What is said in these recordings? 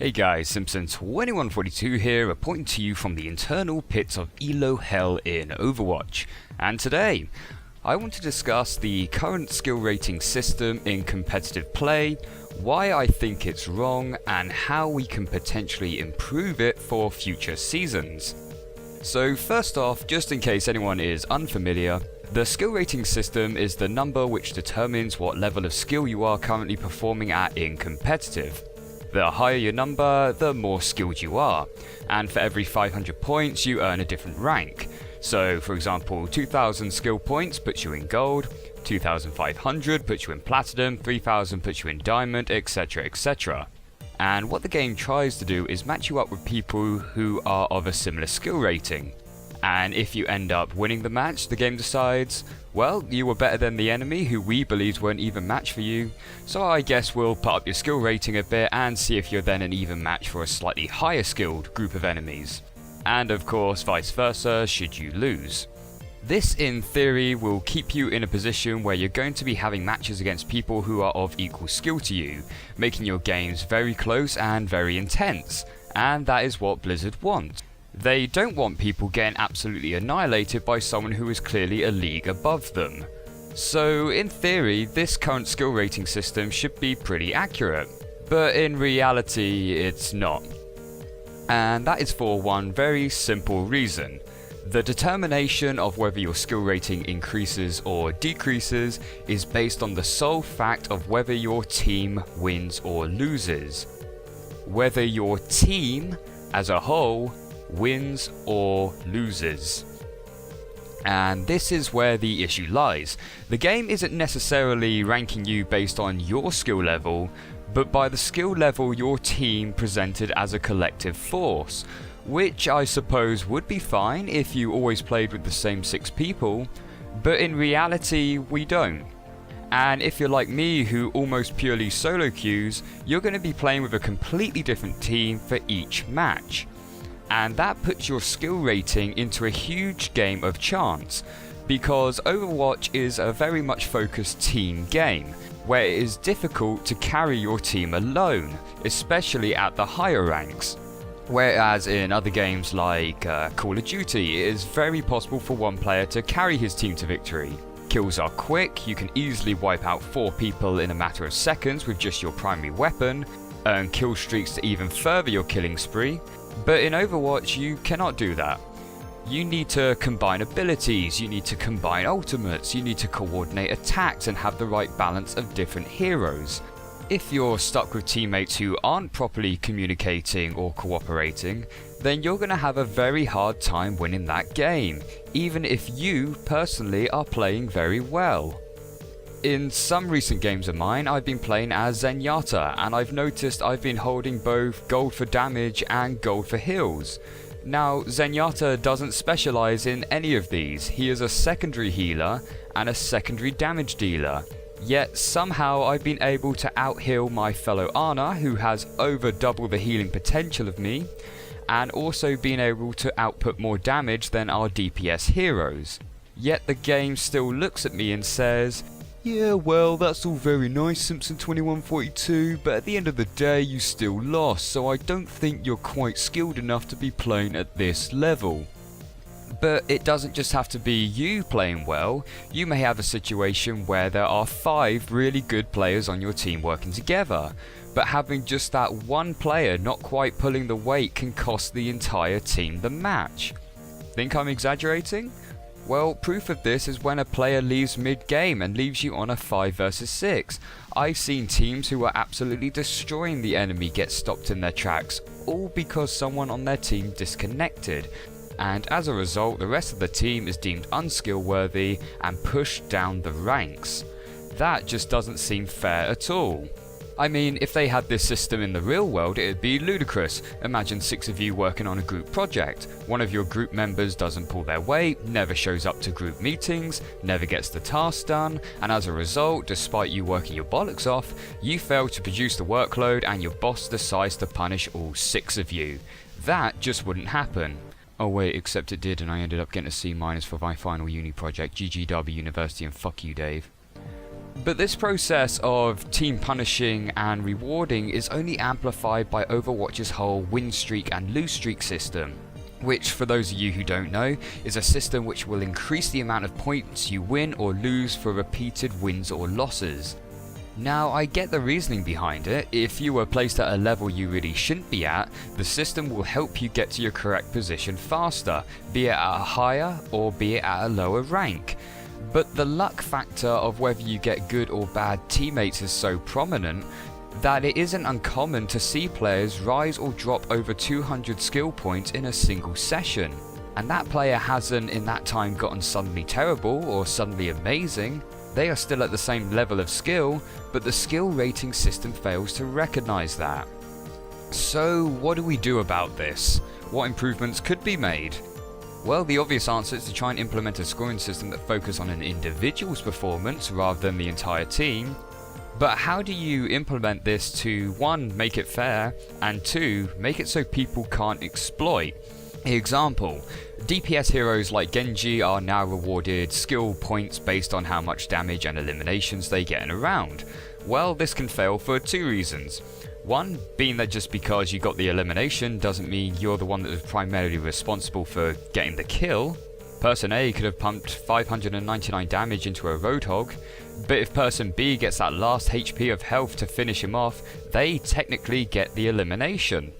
Hey guys, Simpson2142 here, reporting to you from the internal pits of Elo Hell in Overwatch. And today, I want to discuss the current skill rating system in competitive play, why I think it's wrong, and how we can potentially improve it for future seasons. So first off, just in case anyone is unfamiliar, the skill rating system is the number which determines what level of skill you are currently performing at in competitive. The higher your number, the more skilled you are, and for every 500 points you earn a different rank. So for example, 2000 skill points puts you in gold, 2500 puts you in platinum, 3000 puts you in diamond, etc, etc. And what the game tries to do is match you up with people who are of a similar skill rating. And if you end up winning the match, the game decides, well, you were better than the enemy who we believed weren't even match for you, so I guess we'll put up your skill rating a bit and see if you're then an even match for a slightly higher skilled group of enemies. And of course vice versa should you lose. This in theory will keep you in a position where you're going to be having matches against people who are of equal skill to you, making your games very close and very intense, and that is what Blizzard wants. They don't want people getting absolutely annihilated by someone who is clearly a league above them. So in theory, this current skill rating system should be pretty accurate, but in reality it's not. And that is for one very simple reason. The determination of whether your skill rating increases or decreases is based on the sole fact of whether your team wins or loses. Whether your team as a whole wins or loses. And this is where the issue lies. The game isn't necessarily ranking you based on your skill level, but by the skill level your team presented as a collective force, which I suppose would be fine if you always played with the same 6 people, but in reality we don't. And if you're like me who almost purely solo queues, you're going to be playing with a completely different team for each match. And that puts your skill rating into a huge game of chance, because Overwatch is a very much focused team game, where it is difficult to carry your team alone, especially at the higher ranks. Whereas in other games like Call of Duty, it is very possible for one player to carry his team to victory. Kills are quick, you can easily wipe out 4 people in a matter of seconds with just your primary weapon, earn kill streaks to even further your killing spree. But in Overwatch you cannot do that. You need to combine abilities, you need to combine ultimates, you need to coordinate attacks and have the right balance of different heroes. If you're stuck with teammates who aren't properly communicating or cooperating, then you're going to have a very hard time winning that game, even if you personally are playing very well. In some recent games of mine, I've been playing as Zenyatta, and I've noticed I've been holding both gold for damage and gold for heals. Now, Zenyatta doesn't specialise in any of these. He is a secondary healer and a secondary damage dealer. Yet somehow I've been able to out-heal my fellow Ana, who has over double the healing potential of me, and also been able to output more damage than our DPS heroes. Yet the game still looks at me and says, yeah, well, that's all very nice, Simpson2142, but at the end of the day you still lost, so I don't think you're quite skilled enough to be playing at this level. But it doesn't just have to be you playing well. You may have a situation where there are 5 really good players on your team working together, but having just that one player not quite pulling the weight can cost the entire team the match. Think I'm exaggerating? Well, proof of this is when a player leaves mid-game and leaves you on a 5 versus 6. I've seen teams who are absolutely destroying the enemy get stopped in their tracks, all because someone on their team disconnected. And as a result, the rest of the team is deemed unskill worthy and pushed down the ranks. That just doesn't seem fair at all. I mean, if they had this system in the real world, it'd be ludicrous. Imagine 6 of you working on a group project. One of your group members doesn't pull their weight, never shows up to group meetings, never gets the task done, and as a result, despite you working your bollocks off, you fail to produce the workload and your boss decides to punish all 6 of you. That just wouldn't happen. Oh wait, except it did, and I ended up getting a C- for my final uni project. GGW University, and fuck you, Dave. But this process of team punishing and rewarding is only amplified by Overwatch's whole win streak and lose streak system, which, for those of you who don't know, is a system which will increase the amount of points you win or lose for repeated wins or losses. Now, I get the reasoning behind it. If you were placed at a level you really shouldn't be at, the system will help you get to your correct position faster, be it at a higher or be it at a lower rank. But the luck factor of whether you get good or bad teammates is so prominent that it isn't uncommon to see players rise or drop over 200 skill points in a single session. And that player hasn't in that time gotten suddenly terrible or suddenly amazing. They are still at the same level of skill, but the skill rating system fails to recognise that. So what do we do about this? What improvements could be made? Well, the obvious answer is to try and implement a scoring system that focuses on an individual's performance rather than the entire team. But how do you implement this to 1. Make it fair, and 2. Make it so people can't exploit? Example, DPS heroes like Genji are now rewarded skill points based on how much damage and eliminations they get in a round. Well, this can fail for 2 reasons. 1, being that just because you got the elimination doesn't mean you're the one that is primarily responsible for getting the kill. Person A could have pumped 599 damage into a Roadhog, but if person B gets that last HP of health to finish him off, they technically get the elimination.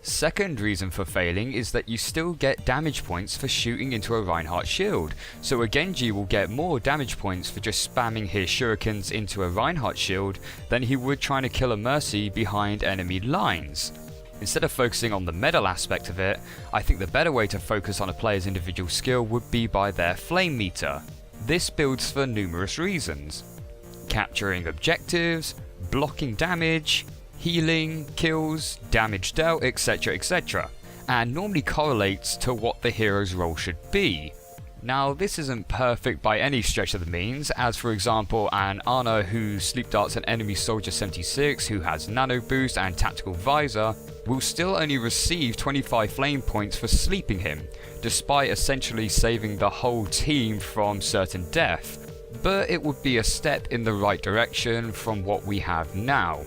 Second reason for failing is that you still get damage points for shooting into a Reinhardt shield, so a Genji will get more damage points for just spamming his shurikens into a Reinhardt shield than he would trying to kill a Mercy behind enemy lines. Instead of focusing on the medal aspect of it, I think the better way to focus on a player's individual skill would be by their flame meter. This builds for numerous reasons: capturing objectives, blocking damage, healing, kills, damage dealt, etc, etc, and normally correlates to what the hero's role should be. Now, this isn't perfect by any stretch of the means, as for example an Ana who sleep darts an enemy soldier 76 who has nano boost and tactical visor will still only receive 25 flame points for sleeping him, despite essentially saving the whole team from certain death. But it would be a step in the right direction from what we have now.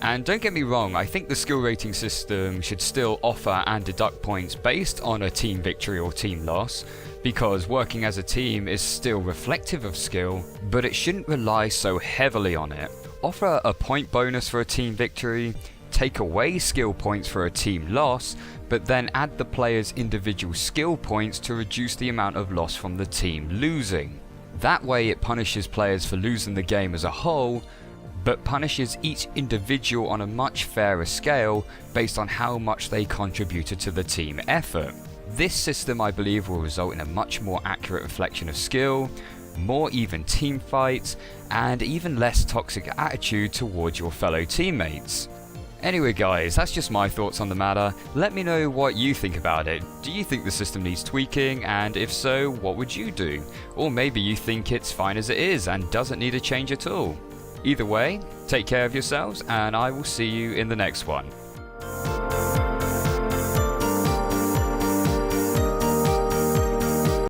And don't get me wrong, I think the skill rating system should still offer and deduct points based on a team victory or team loss, because working as a team is still reflective of skill, but it shouldn't rely so heavily on it. Offer a point bonus for a team victory, take away skill points for a team loss, but then add the player's individual skill points to reduce the amount of loss from the team losing. That way it punishes players for losing the game as a whole, but punishes each individual on a much fairer scale based on how much they contributed to the team effort. This system, I believe, will result in a much more accurate reflection of skill, more even team fights, and even less toxic attitude towards your fellow teammates. Anyway guys, that's just my thoughts on the matter. Let me know what you think about it. Do you think the system needs tweaking, and if so, what would you do? Or maybe you think it's fine as it is and doesn't need a change at all. Either way, take care of yourselves, and I will see you in the next one.